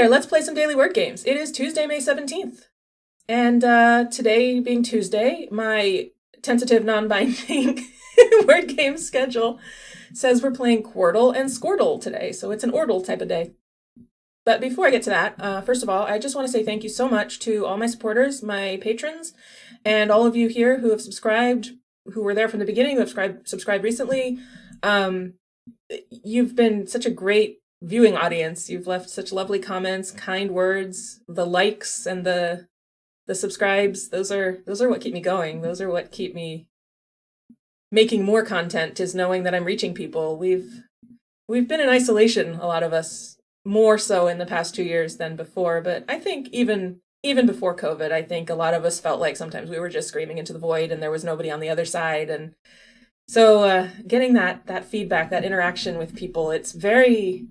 there, let's play some daily word games. It is Tuesday, May 17th. And today being Tuesday, my tentative non-binding word game schedule says we're playing Quordle and Scordle today. So it's an ordle type of day. But before I get to that, first of all, I just want to say thank you so much to all my supporters, my patrons, and all of you here who have subscribed, who were there from the beginning, who have subscribed recently. You've been such a great viewing audience. You've left such lovely comments, kind words, the likes and the subscribes. Those are what keep me going. Those are what keep me making more content, is knowing that I'm reaching people. We've been in isolation, a lot of us, more so in the past 2 years than before, but I think even before COVID, I think a lot of us felt like sometimes we were just screaming into the void and there was nobody on the other side. And so getting that feedback, that interaction with people, it's very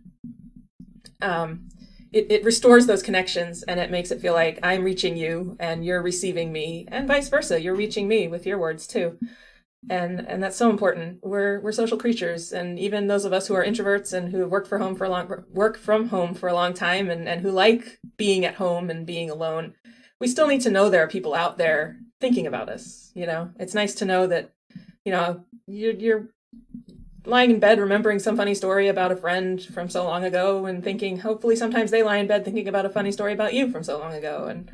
it restores those connections, and it makes it feel like I'm reaching you and you're receiving me, and vice versa. You're reaching me with your words too. And that's so important. We're social creatures, and even those of us who are introverts and who work from home for a long time and who like being at home and being alone, we still need to know there are people out there thinking about us. It's nice to know that you're lying in bed remembering some funny story about a friend from so long ago and thinking, hopefully sometimes they lie in bed thinking about a funny story about you from so long ago. And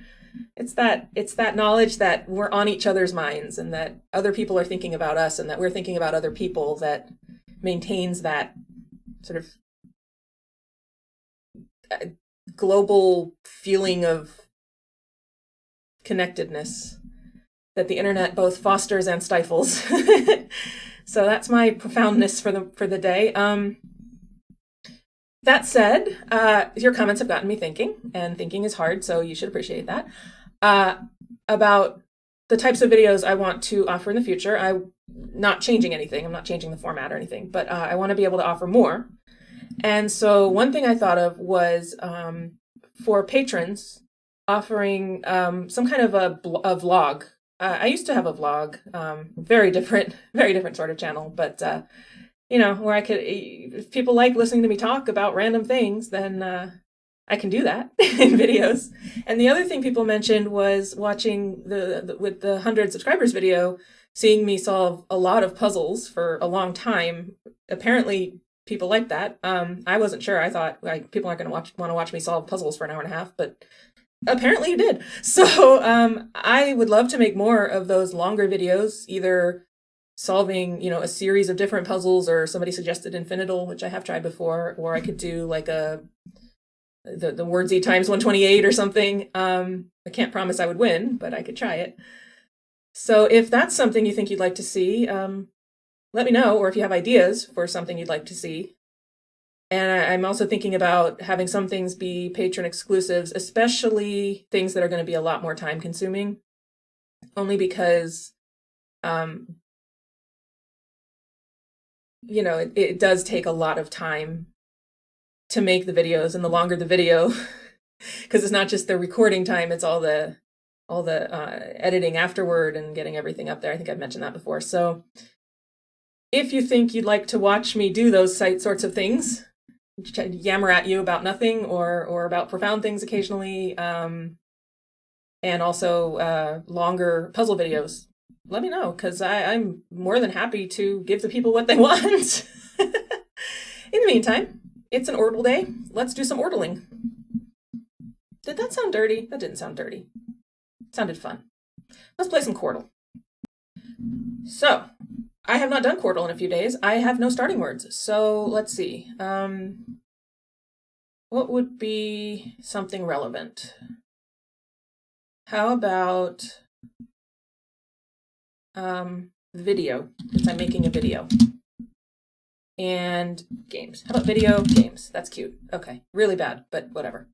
it's that knowledge that we're on each other's minds and that other people are thinking about us and that we're thinking about other people that maintains that sort of global feeling of connectedness that the internet both fosters and stifles. So that's my profoundness for the day. That said, your comments have gotten me thinking, and thinking is hard, so you should appreciate that, about the types of videos I want to offer in the future. I'm not changing anything. I'm not changing the format or anything, but I want to be able to offer more. And so one thing I thought of was for patrons offering some kind of a vlog. I used to have a vlog, very different sort of channel, but where I could, if people like listening to me talk about random things, then I can do that in videos. And the other thing people mentioned was watching with the 100 subscribers video, seeing me solve a lot of puzzles for a long time. Apparently people like that. I wasn't sure. I thought people aren't going to want to watch me solve puzzles for an hour and a half, but apparently you did. So I would love to make more of those longer videos, either solving, a series of different puzzles, or somebody suggested infinital, which I have tried before, or I could do like the ordle-y times 128 or something. I can't promise I would win, but I could try it. So if that's something you think you'd like to see, let me know, or if you have ideas for something you'd like to see. And I'm also thinking about having some things be patron exclusives, especially things that are going to be a lot more time consuming, only because, it does take a lot of time to make the videos, and the longer the video, because it's not just the recording time, it's all the editing afterward and getting everything up there. I think I've mentioned that before. So if you think you'd like to watch me do those sorts of things, yammer at you about nothing or about profound things occasionally, and also longer puzzle videos, let me know, because I'm more than happy to give the people what they want. In the meantime, it's an ordle day. Let's do some ordling. Did that sound dirty? That didn't sound dirty. It sounded fun. Let's play some Quordle. So I have not done Quordle in a few days. I have no starting words. So let's see. What would be something relevant? How about video, since I'm making a video. And games. How about video games? That's cute. Okay, really bad, but whatever.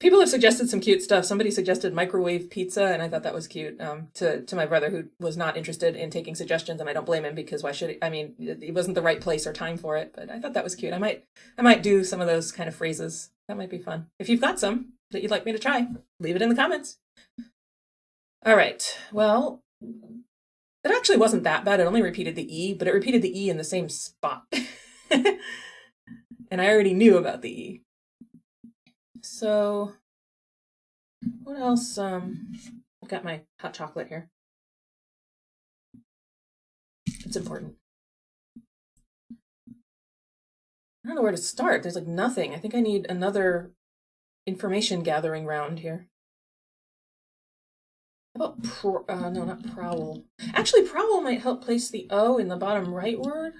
People have suggested some cute stuff. Somebody suggested microwave pizza, and I thought that was cute, to my brother, who was not interested in taking suggestions, and I don't blame him, because why should he? I mean, it wasn't the right place or time for it, but I thought that was cute. I might do some of those kind of phrases. That might be fun. If you've got some that you'd like me to try, leave it in the comments. All right, well, it actually wasn't that bad. It only repeated the E, but it repeated the E in the same spot. And I already knew about the E. So what else? I've got my hot chocolate here. It's important. I don't know where to start. There's like nothing. I think I need another information gathering round here. How about no, not prowl. Actually, prowl might help place the O in the bottom right word.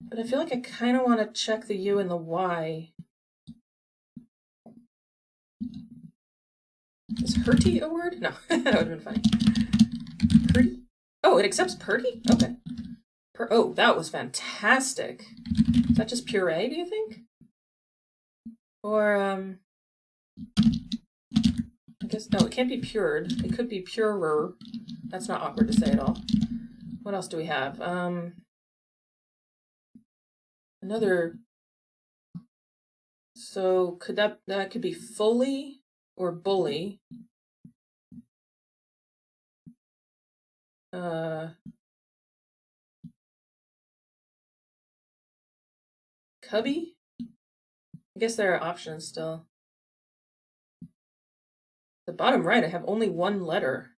But I feel like I kind of want to check the U and the Y. Is hurty a word? No, that would have been funny. Purdy? Oh, it accepts purdy? Okay. Oh, that was fantastic. Is that just puree, do you think? Or, I guess, no, it can't be pured. It could be purer. That's not awkward to say at all. What else do we have? Another, so could that could be fully or bully. Cubby? I guess there are options still. The bottom right, I have only one letter.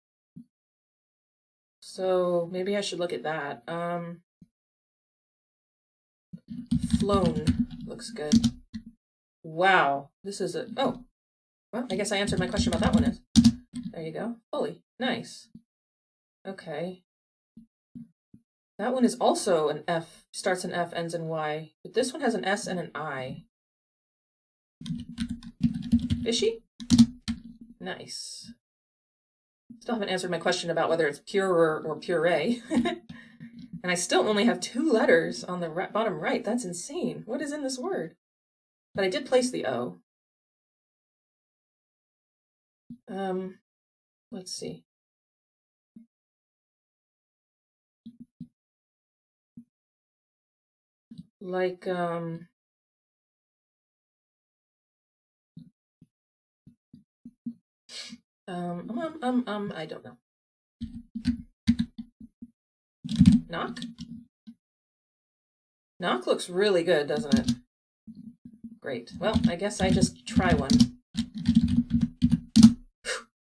So maybe I should look at that. Flown looks good. Wow, this is a, oh, well, I guess I answered my question about that one. Is there you go. Fully. Nice. Okay. That one is also an F, starts in F, ends in Y, but this one has an S and an I. Fishy? Nice. Still haven't answered my question about whether it's pure or puree. And I still only have 2 letters on the bottom right. That's insane. What is in this word? But I did place the O. Let's see. Like, I don't know. Knock? Knock looks really good, doesn't it? Great. Well, I guess I just try one.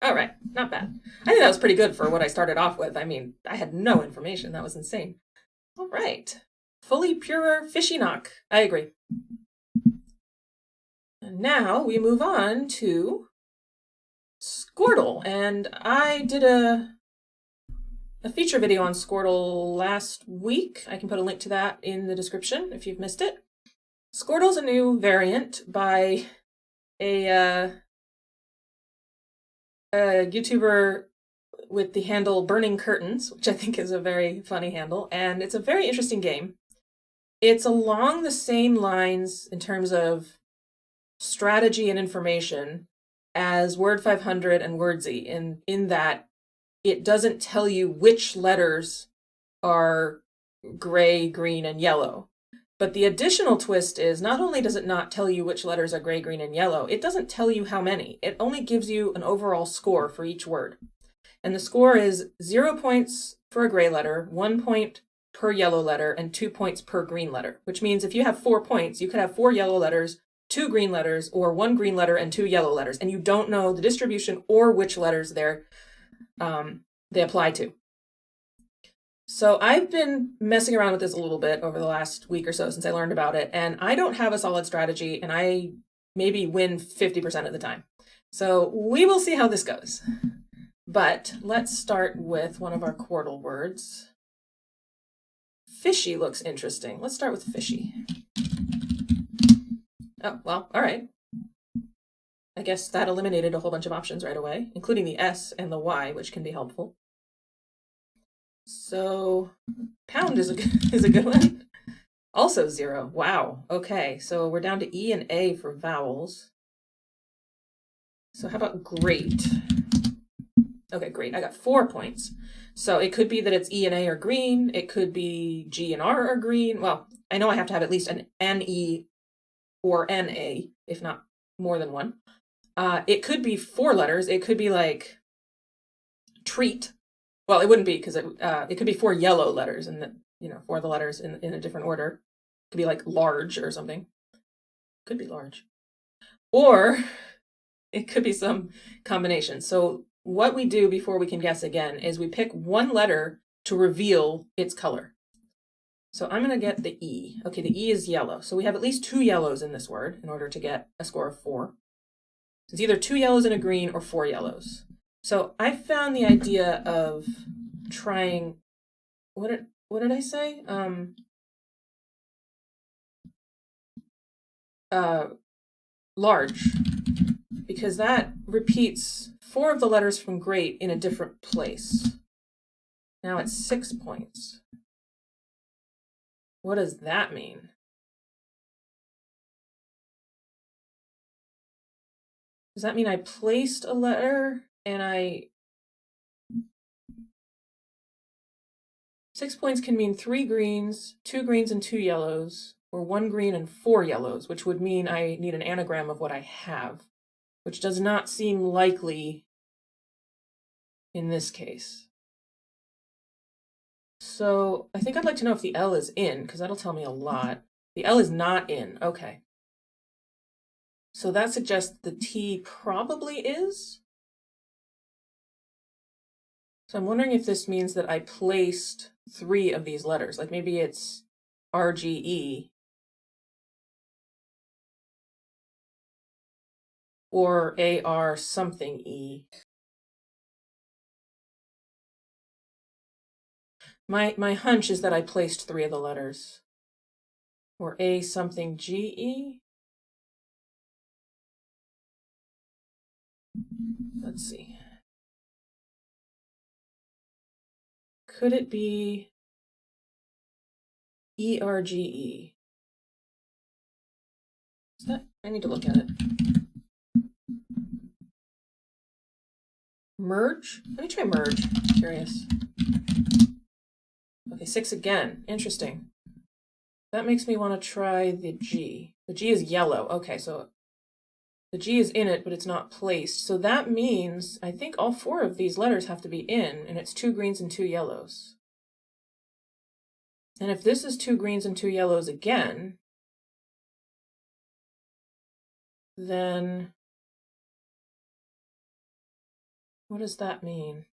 All right, not bad. I think that was pretty good for what I started off with. I mean, I had no information. That was insane. All right. Fully pure fishy knock. I agree. And now we move on to Scordle. And I did a feature video on Scordle last week. I can put a link to that in the description if you've missed it. Scordle's a new variant by a YouTuber with the handle Burning Curtains, which I think is a very funny handle, and it's a very interesting game. It's along the same lines in terms of strategy and information as Word 500 and Wordsy, in that it doesn't tell you which letters are gray, green, and yellow. But the additional twist is not only does it not tell you which letters are gray, green, and yellow, it doesn't tell you how many. It only gives you an overall score for each word. And the score is 0 points for a gray letter, 1 point per yellow letter, and 2 points per green letter, which means if you have 4 points, you could have 4 yellow letters, 2 green letters, or 1 green letter and 2 yellow letters, and you don't know the distribution or which letters they apply to. So I've been messing around with this a little bit over the last week or so since I learned about it, and I don't have a solid strategy, and I maybe win 50% of the time. So we will see how this goes. But let's start with one of our Quordle words. Fishy looks interesting. Let's start with fishy. Oh, well, all right. I guess that eliminated a whole bunch of options right away, including the S and the Y, which can be helpful. So pound is a good one. Also 0. Wow. Okay, so we're down to E and A for vowels. So how about great? Okay, great. I got 4 points. So it could be that it's E and A are green. It could be G and R are green. Well, I know I have to have at least an E or an A, if not more than one. It could be 4 letters. It could be like treat. Well, it wouldn't be because it could be 4 yellow letters, and 4 of the letters in a different order. It could be like large or something. Could be large. Or it could be some combination. So what we do before we can guess again is we pick one letter to reveal its color. So I'm going to get the E. Okay, the E is yellow. So we have at least 2 yellows in this word in order to get a score of 4. It's either 2 yellows and a green or 4 yellows. So I found the idea of trying, what did I say? Large, because that repeats 4 of the letters from great in a different place. Now it's 6 points. What does that mean? Does that mean I placed a letter and 6 points can mean 3 greens, 2 greens and 2 yellows, or 1 green and 4 yellows, which would mean I need an anagram of what I have, which does not seem likely in this case. So I think I'd like to know if the L is in, because that'll tell me a lot. The L is not in. Okay. So that suggests the T probably is. So I'm wondering if this means that I placed 3 of these letters. Like maybe it's RGE or AR something E. My hunch is that I placed 3 of the letters. Or A something GE. Let's see. Could it be ERGE? Is that? I need to look at it. Merge? Let me try merge. Curious. Okay, 6 again. Interesting. That makes me want to try the G. The G is yellow. Okay, so the G is in it, but it's not placed. So that means I think all 4 of these letters have to be in, and it's 2 greens and 2 yellows. And if this is 2 greens and 2 yellows again, then what does that mean?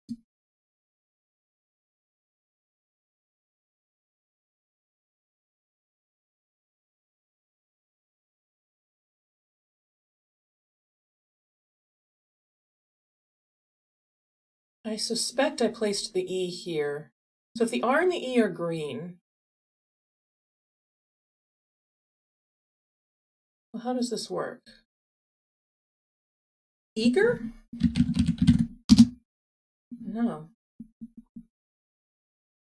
I suspect I placed the E here. So if the R and the E are green, well, how does this work? Eager? No.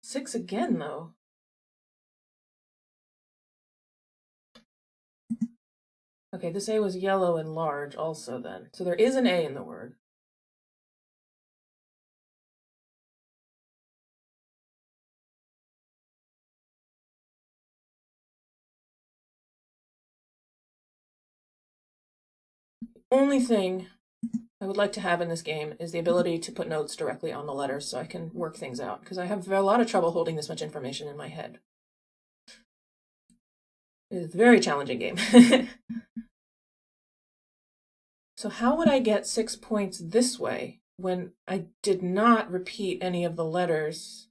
6 again, though. Okay, this A was yellow and large also then. So there is an A in the word. Only thing I would like to have in this game is the ability to put notes directly on the letters so I can work things out, because I have a lot of trouble holding this much information in my head. It's a very challenging game. So how would I get 6 points this way when I did not repeat any of the letters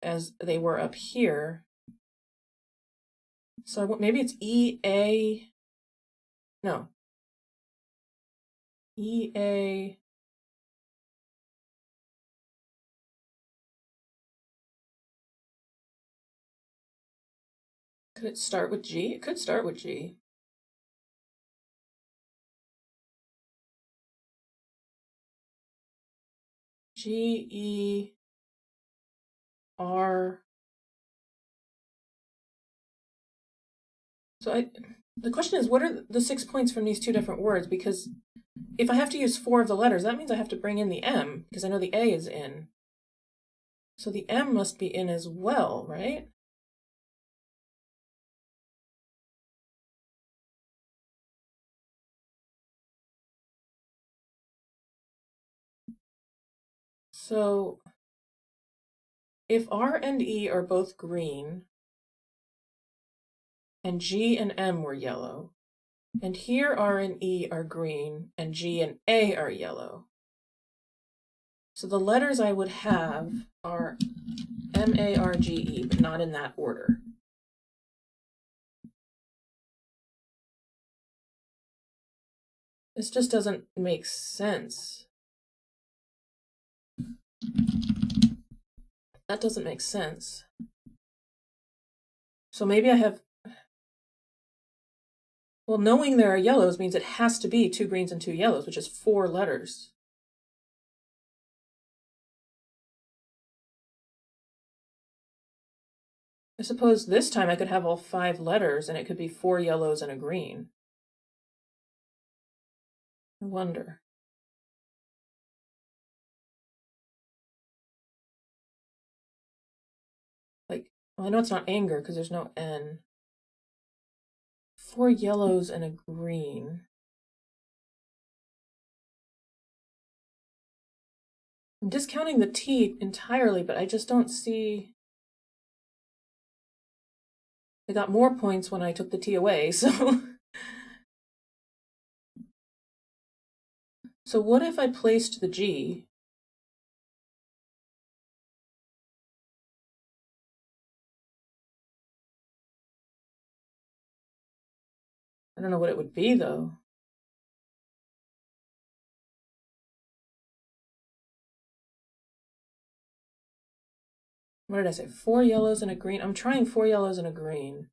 as they were up here? So maybe it's EA, no, EA, could it start with G? It could start with G. GER. So the question is, what are the 6 points from these 2 different words? Because if I have to use 4 of the letters, that means I have to bring in the M, because I know the A is in. So the M must be in as well, right? So if R and E are both green, and G and M were yellow, And here R and E are green, and G and A are yellow. So the letters I would have are M-A-R-G-E, but not in that order. This just doesn't make sense. That doesn't make sense. So maybe I have... Well, knowing there are yellows means it has to be 2 greens and 2 yellows, which is 4 letters. I suppose this time I could have all 5 letters and it could be 4 yellows and a green. I wonder. Like, well, I know it's not anger because there's no N. 4 yellows and a green. I'm discounting the T entirely, but I just don't see... I got more points when I took the T away, so... So what if I placed the G? I don't know what it would be, though. What did I say? 4 yellows and a green. I'm trying 4 yellows and a green.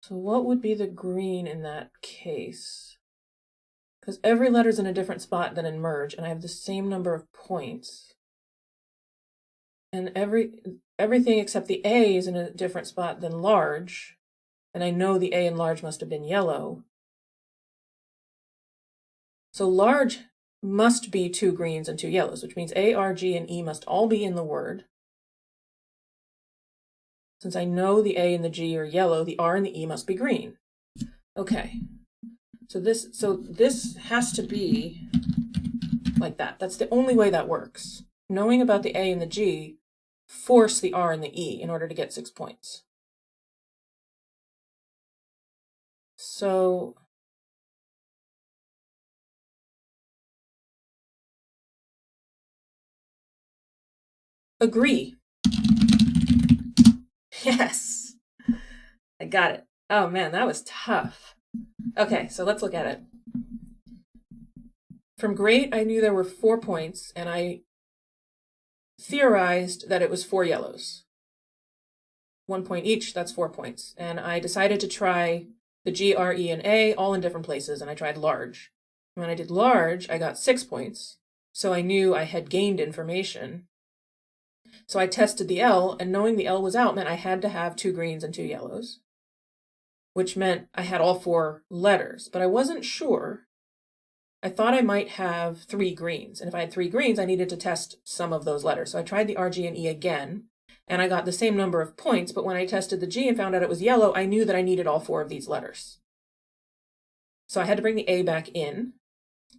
So what would be the green in that case? Because every letter's in a different spot than in merge, and I have the same number of points. And everything except the A is in a different spot than large, and I know the A in large must have been yellow. So large must be 2 greens and 2 yellows, which means A, R, G, and E must all be in the word. Since I know the A and the G are yellow, the R and the E must be green. Okay. So this has to be like that. That's the only way that works. Knowing about the A and the G force the R and the E in order to get 6 points. So agree. Yes, I got it. Oh man, that was tough. Okay, so let's look at it. From great, I knew there were 4 points, and I theorized that it was 4 yellows. 1 point each, that's 4 points. And I decided to try the G, R, E, and A all in different places, and I tried large. When I did large, I got 6 points. So I knew I had gained information. So I tested the L, and knowing the L was out meant I had to have 2 greens and 2 yellows, which meant I had all 4 letters, but I wasn't sure. I thought I might have 3 greens, and if I had 3 greens, I needed to test some of those letters. So I tried the R, G, and E again, and I got the same number of points, but when I tested the G and found out it was yellow, I knew that I needed all 4 of these letters. So I had to bring the A back in.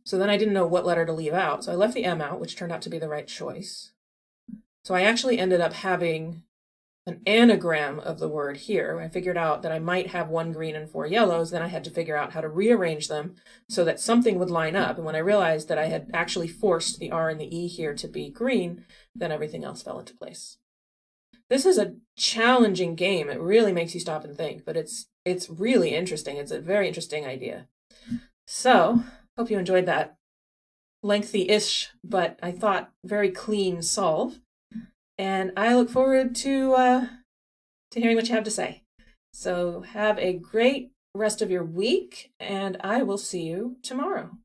So then I didn't know what letter to leave out, so I left the M out, which turned out to be the right choice. So I actually ended up having an anagram of the word here. I figured out that I might have 1 green and 4 yellows. Then I had to figure out how to rearrange them so that something would line up. And when I realized that I had actually forced the R and the E here to be green, then everything else fell into place. This is a challenging game. It really makes you stop and think, but it's really interesting. It's a very interesting idea. So, hope you enjoyed that lengthy-ish, but I thought very clean solve. And I look forward to hearing what you have to say. So have a great rest of your week, and I will see you tomorrow.